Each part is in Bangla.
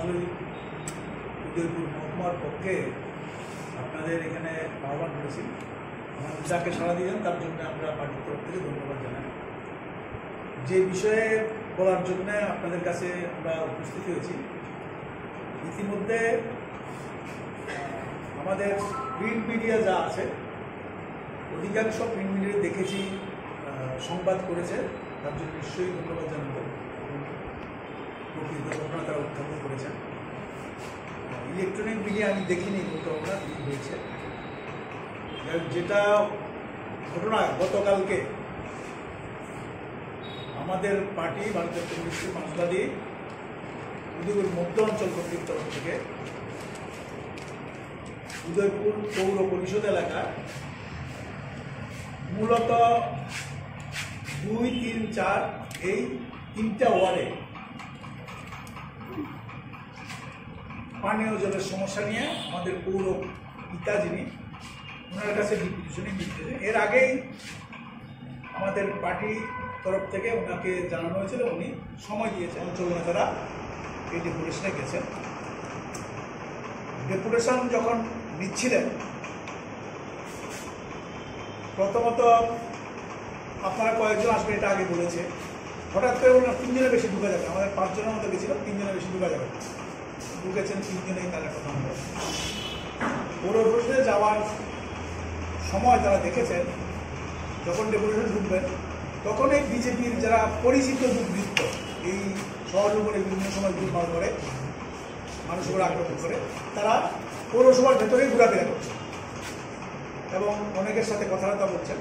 মাত্রই উদয়পুর মহকুমার পক্ষে আপনাদের এখানে আহ্বান করেছি। আমাদের যাকে সাড়া দিলেন তার জন্য আমরা পার্টির তরফ থেকে ধন্যবাদ জানাই। যে বিষয়ে বলার জন্য আপনাদের কাছে আমরা উপস্থিত হয়েছি, ইতিমধ্যে আমাদের প্রিন্ট মিডিয়া যা আছে অধিকাংশ প্রিন্ট মিডিয়া দেখেছি সংবাদ করেছে, তার জন্য নিশ্চয়ই ধন্যবাদ জানাবো। প্রকৃত ঘটনা তারা উত্থাপন করেছেন। ইলেকট্রনিক মিডিয়া আমি দেখিনি ঘটনা কী হয়েছে। যেটা ঘটনা গতকালকে আমাদের পার্টি ভারতীয় কমিউনিস্ট মার্ক্সবাদী উদয়পুর মধ্য অঞ্চল কমিটির তরফ থেকে উদয়পুর পৌর পরিষদ এলাকা মূলত 2, 3, 4 এই 3টা ওয়ার্ডে পানীয় জলের সমস্যা নিয়ে আমাদের পৌর পিতা যিনি ওনার কাছে ডিপুটেশনে দিয়েছে। এর আগেই আমাদের পার্টি তরফ থেকে ওনাকে জানানো হয়েছিল, উনি সময় দিয়েছেন। অঞ্চল নেতারা এই ডেপুটেশনে গেছেন। ডেপুটেশন যখন নিচ্ছিলেন, প্রথমত আপনারা কয়েকজন আসবেন এটা আগে বলেছে, হঠাৎ করে বললাম 3 জনের বেশি ঢুকা যাবে। আমাদের 5 জনের মতো গেছিল, 3 জনের বেশি ঢুকা যাবে। ঢুকেছেন 3 জনেই, তার কথা আমরা পৌর পরিষদে যাওয়ার সময় তারা দেখেছেন যখন ডেপুটেশন ঢুকবেন তখন এই বিজেপির যারা পরিচিত দুর্বৃত্ত এই শহরের উপরে বিভিন্ন সময় দুর্মার করে মানুষের উপরে আক্রমণ করে, তারা পৌরসভার ভেতরেই ঘোরাফেরা করছে এবং অনেকের সাথে কথাবার্তা বলছেন।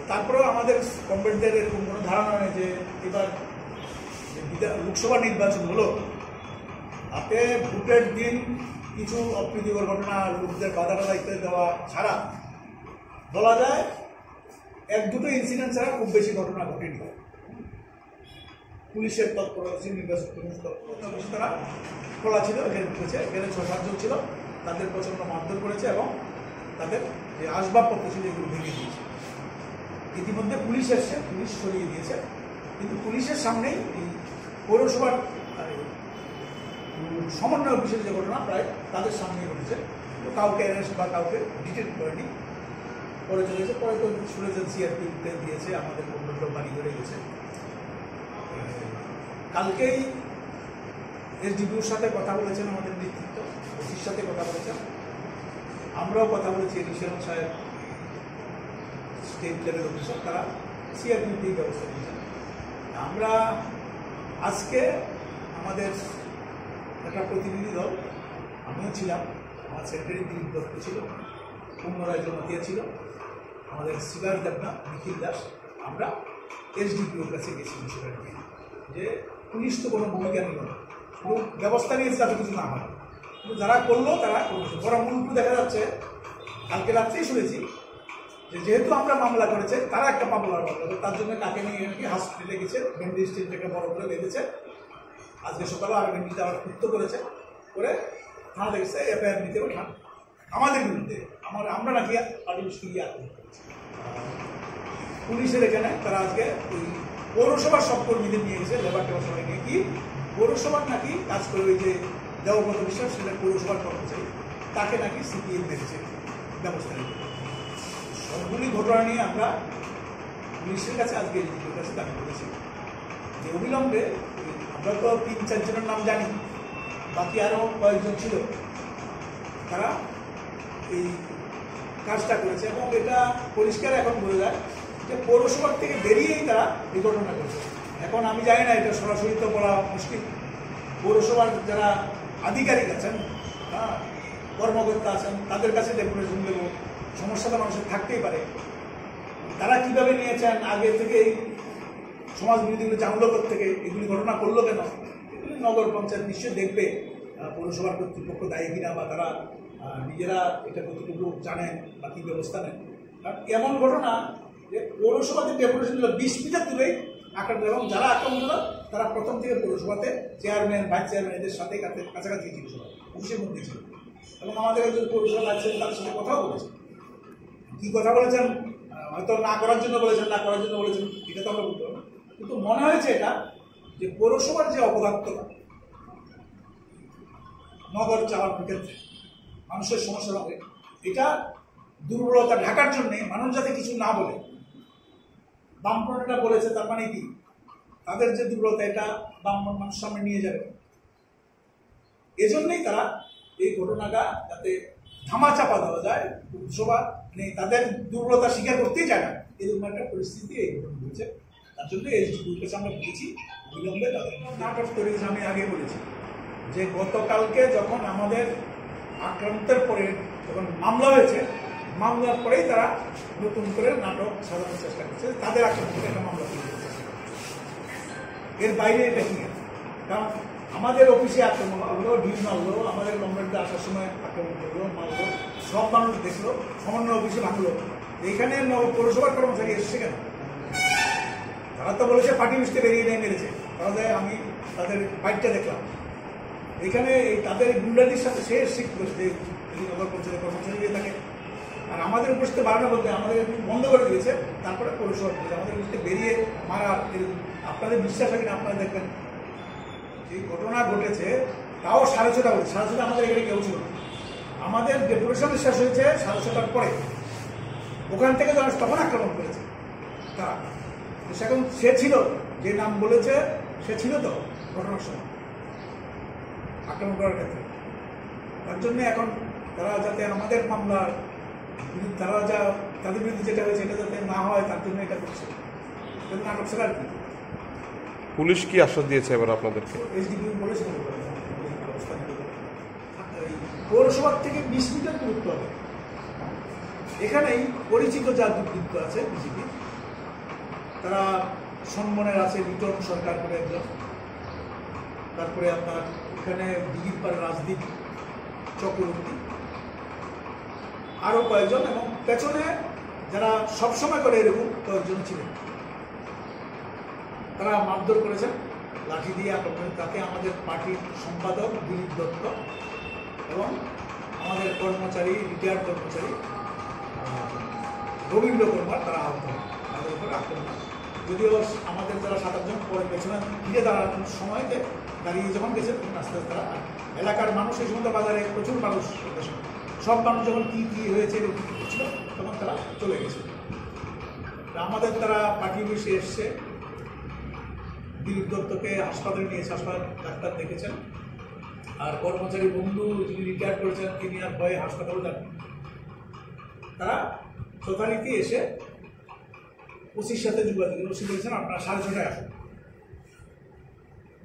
তারপরেও আমাদের কমরেডদের এরকম কোনো ধারণা নেই যে এবার লোকসভা নির্বাচন হলো, তাতে ভোটের দিন কিছু অপ্রীতিকর ঘটনা, লোকদের বাধা ইত্যাদি দেওয়া ছাড়া বলা যায় 1-2টো ইনসিডেন্ট ছাড়া খুব বেশি ঘটনা ঘটেনি। পুলিশের তৎপরতা ছিল, নির্বাচন কমিশন তৎপরতা বেশি, তারা খোলা ছিল, এখানে ঢুকেছে। এখানে 6-7 জন ছিল, তাদের প্রচণ্ড মারধর করেছে এবং তাদের যে আসবাবপত্র ছিল এগুলো ভেঙে দিয়েছে। ইতিমধ্যে পুলিশ এসছে, পুলিশ সরিয়ে দিয়েছে, কিন্তু পুলিশের সামনেই এই পৌরসভার সমন্বয় অফিসের যে ঘটনা প্রায় তাদের সামনেই ঘটেছে। তো কাউকে অ্যারেস্ট বা কাউকে ডিটেন করেনি, পরে চলে গেছে। পরে তো শুনেছেন সিআরপি দিয়েছে, আমাদের লোক বাড়ি করে গেছে। কালকেই এসডিপিওর সাথে কথা বলেছেন আমাদের নেতৃত্ব, ওসির সাথে কথা বলেছেন, আমরাও কথা বলেছি। এডিশনাল সাহেব স্টেট লেভেল অফিসার, তারা সিআরপি ব্যবস্থা নিয়েছেন। আমরা আজকে আমাদের একটা প্রতিনিধি দল, আমিও ছিলাম, আমার সেক্রেটারি দিলীপ দত্ত ছিল, পুনরায় জনতিয়া ছিল, আমাদের শিবার দেবনা, নিখিল দাস, আমরা এসডিপিওর কাছে গেছি বিষয়টা নিয়ে যে পুলিশ তো কোনো ভূমিকা নিল না, শুধু ব্যবস্থা নিয়েছে যাতে কিছু না হয়, কিন্তু যারা করলো তারা করেছে। বড় মূলপুর দেখা যাচ্ছে, কালকে রাত্রেই শুনেছি যে যেহেতু আমরা মামলা করেছে তারা একটা মামলা করলো, তার জন্য কাকে নিয়ে নাকি হসপিটালে গেছে, ব্যান্ডেজ থেকে বড় করে বেঁধেছে। আজকে সকালে আর ব্যান্ডেজটা আবার মুক্ত করেছে, করে থানা দেখেছে এফআইআর নিতে ওঠান আমাদের বিরুদ্ধে। আমরা নাকি আর্টিফিশিয়াল গিয়ে আত্মহত্যা করেছি। পুলিশের এখানে তারা আজকে ওই পৌরসভার সব কর্মীদের নিয়ে গেছে, লেবার টেবার সবাই নিয়ে, কি পৌরসভার নাকি কাজ করে ওই যে দেওব্রত বিশ্বাস, সেটা পৌরসভার কর্মচারী, তাকে নাকি সিপিএম মেরেছে ব্যবস্থা নিতে। সবগুলি ঘটনা নিয়ে আমরা পুলিশের কাছে আজকে এসডিপিওর কাছে দাবি করেছি যে অবিলম্বে, আমরা তো 3-4 জনের নাম জানি, বাকি আরও কয়েকজন ছিল, তারা এই কাজটা করেছে এবং এটা পরিষ্কার এখন বোঝা যায় যে পৌরসভার থেকে বেরিয়েই তারা এই ঘটনা করেছে। এখন আমি জানি না, এটা সরাসরি তো বলা মুশকিল। পৌরসভার যারা আধিকারিক আছেন, কর্মকর্তা আছেন, তাদের কাছে ডেপুটেশন দেব, সমস্যা তো মানুষের থাকতেই পারে। তারা কীভাবে নিয়েছেন, আগে থেকে এই সমাজ বিরোধীগুলো জানলো থেকে, এগুলি ঘটনা করলো কেন, এগুলি নগর পঞ্চায়েত নিশ্চয়ই দেখবে পৌরসভার কর্তৃপক্ষ দায়ী কিনা, বা তারা নিজেরা এটা কতটুকু জানেন বা কী ব্যবস্থা নেন। কারণ এমন ঘটনা যে পৌরসভাতে ডেপুটেশন দিল 20 মিটার দূরে আক্রান্ত, এবং যারা আক্রমণ হলো তারা প্রথম থেকে পৌরসভাতে চেয়ারম্যান, ভাইস চেয়ারম্যান এদের সাথে কাছাকাছি ছিল, সবাই অফিসের মধ্যে ছিল। এবং আমাদের একজন পৌরসভা লাগছেন, তাদের সাথে কথাও বলেছেন। কী কথা বলেছেন, হয়তো না করার জন্য বলেছেন, না করার জন্য বলেছেন, এটা তো আমরা বলতে পারবো না, কিন্তু মনে হয়েছে এটা যে পৌরসভার যে অপদার্থতা, নগর চালানোর ক্ষেত্রে মানুষের সমস্যা হবে, এটা দুর্বলতা ঢাকার জন্যে মানুষ যাতে কিছু না বলে বামফ্রন্টটা বলেছে, তার মানে কি তাদের যে দুর্বলতা এটা বামফ্রন্ট মানুষ সামনে নিয়ে যাবে। এজন্যই তারা এই ঘটনাটা যাতে ধামাচাপা দেওয়া যায়, সভা মানে তাদের দুর্বলতা স্বীকার করতেই যায় না, এরকম একটা পরিস্থিতি এই ঘটনা হয়েছে। তার জন্য এসডিপির কাছে আমরা বলেছি বিলম্বে তাদের নাটক তৈরি। আমি আগে বলেছি যে গতকালকে যখন আমাদের আক্রান্তের পরে যখন মামলা হয়েছে, মামলার পরেই তারা নতুন করে নাটক সাজানোর চেষ্টা করছে, তাদের আক্রান্তের একটা মামলা তৈরি করছে। এর বাইরে এটা কি? কারণ আমাদের অফিসে আক্রমণ করলো, ঢিল মারলো, আমাদের কমরেডদের আসার সময় আক্রমণ করলো, মারলো, সব মানুষ দেখলো, সমন্বয় অফিসে ভাঙলো। এইখানে পৌরসভার কর্মচারী এসছে কেন? তারা তো বলেছে পার্টি লিস্টে বেরিয়ে নিয়ে মেরেছে, তাহলে আমি তাদের বাইকটা দেখলাম। এখানে তাদের গুন্ডাদের সাথে সে শিখ করেছে নগর পঞ্চায়েতের কর্মচারী দিয়ে থাকে। আর আমাদের উপস্থিত বাড়ানো বলতে আমাদের বন্ধ করে দিয়েছে, তারপরে পৌরসভা আমাদের উপস্থিত বেরিয়ে মারা। আপনাদের বিশ্বাস হয় কিনা আপনারা দেখবেন, যে ঘটনা ঘটেছে তাও 6:30 বলে, 6:30 আমাদের এখানে কেউ ছিল না। আমাদের ডেপুটেশন শেষ হয়েছে 6:30 পরে, ওখান থেকে তখন আক্রমণ করেছে তারা। সেখন সে ছিল, যে নাম বলেছে সে ছিল তো ঘটনার সময় আক্রমণ করার ক্ষেত্রে। তার জন্য এখন তারা যাতে আমাদের মামলার তারা যা তাদের বিরুদ্ধে যেটা হয়েছে এটা যাতে না হয়, তার জন্য এটা করছে। নাটক ছাড়া আর কি। পুলিশ কি আশ্বাস দিয়েছে এবার আপনাদেরকে? এসডিপি বলেছিল পৌরসভার থেকে 20 মিটার দূরত্ব হবে। এখানেই পরিচিত যা দুর্বৃত্ত আছে বিজেপি, তারা সম্মানের আছে বিতরণ সরকার করে একজন, তারপরে আপনার এখানে দিঘির পাড়ে রাজদীপ চক্রবর্তী, আরও কয়েকজন, এবং পেছনে যারা সবসময় করে এরকম কয়েকজন ছিলেন, তারা মারধর করেছেন, লাঠি দিয়ে আক্রমণ। তাতে আমাদের পার্টির সম্পাদক দিলীপ দত্ত এবং আমাদের কর্মচারী, রিটায়ার্ড কর্মচারী রবীন্দ্র কুমার, তারা আহত হয় তাদের উপর আক্রমণ। যদিও আমাদের যারা 7-8 জন পরে পেছনে ফিরে দাঁড়ানোর সময়তে দাঁড়িয়ে যখন গেছে তখন আস্তে আস্তে তারা এলাকার মানুষ, এই সময় বাজারে প্রচুর মানুষ, সব মানুষ যখন কী কী হয়েছে ছিল তখন তারা চলে গেছে। আমাদের তারা পার্টি বসে এসছে, দিলীপ দত্তকে হাসপাতালে নিয়েছে, হাসপাতাল ডাক্তার দেখেছেন। আর কর্মচারী বন্ধু যিনি রিটায়ার করেছেন তিনি আর ভয়ে হাসপাতালে যান। তারা যথারীতি এসে ওসির সাথে যোগাযোগ, ওসি বলেছেন আপনারা 6:30 আসুন।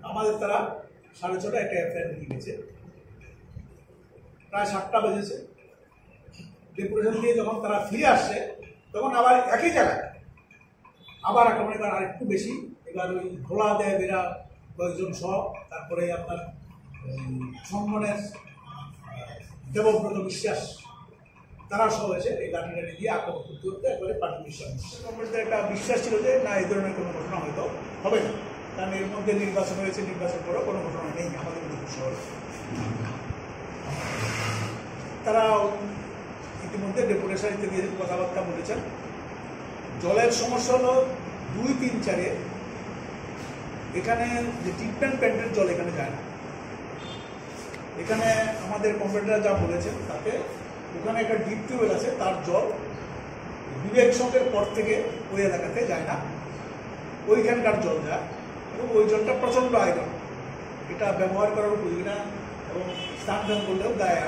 আমাদের তারা 6:30 একটা এফআইআর নিয়ে গেছে। প্রায় 7টা বেজেছে। ডেপুটেশন দিয়ে যখন তারা ফিরে আসছে তখন আবার একই জায়গায় আবার আক্রমণ, এবার আর একটু বেশি। এবার ওই ভোলা দেয় বেরা কয়েকজন সহ, তারপরে আপনার সম্মানের দেবব্রত বিশ্বাস, তারা সহ এসে এই লাঠি টাঠি দিয়ে আক্রমণ করতে করতে একবারে পার্টি বিশ্বাস। কংগ্রেসের একটা বিশ্বাস ছিল যে না, এই ধরনের কোনো ঘটনা হয়তো হবে না, কারণ এর মধ্যে নির্বাচন হয়েছে, নির্বাচন করেও কোনো ঘটনা নেই আমাদের শহরে। তারা ইতিমধ্যে ডেপুটেশন ইত্যাদি কথাবার্তা বলেছেন। জলের সমস্যা হলো 2-3-4-এ এখানে যে ট্রিটমেন্ট প্ল্যান্টের জল এখানে যায় না। এখানে আমাদের কম্পিউটাররা যা বলেছেন তাতে ওখানে একটা ডিপ টিউবওয়েল আছে, তার জল বিবেক সংঘের পর থেকে ওই এলাকাতে যায় না, ওইখানকার জল যায়, এবং ওই জলটা প্রচণ্ড আয়রন, এটা ব্যবহার করার উপযোগী না, এবং স্নান টান করলেও গায়ে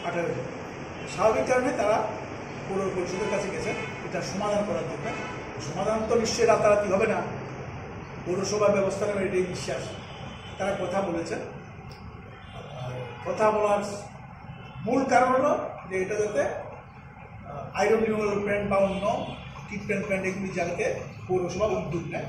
আঠা হয়ে যায়। স্বাভাবিক কারণে তারা পৌর পরিষদের কাছে গেছেন এটা সমাধান করার জন্য। সমাধান তো নিশ্চয়ই রাতারাতি হবে না, পৌরসভা ব্যবস্থা নেবে এটাই বিশ্বাস। তারা কথা বলেছেন। কথা বলার মূল কারণ হলো যে এটা যাতে আয়রন রিমুভাল প্ল্যান্ট বা অন্য ট্রিটমেন্ট প্ল্যান্ট এগুলি জায়গাতে পৌরসভা উদ্যোগ নেয়।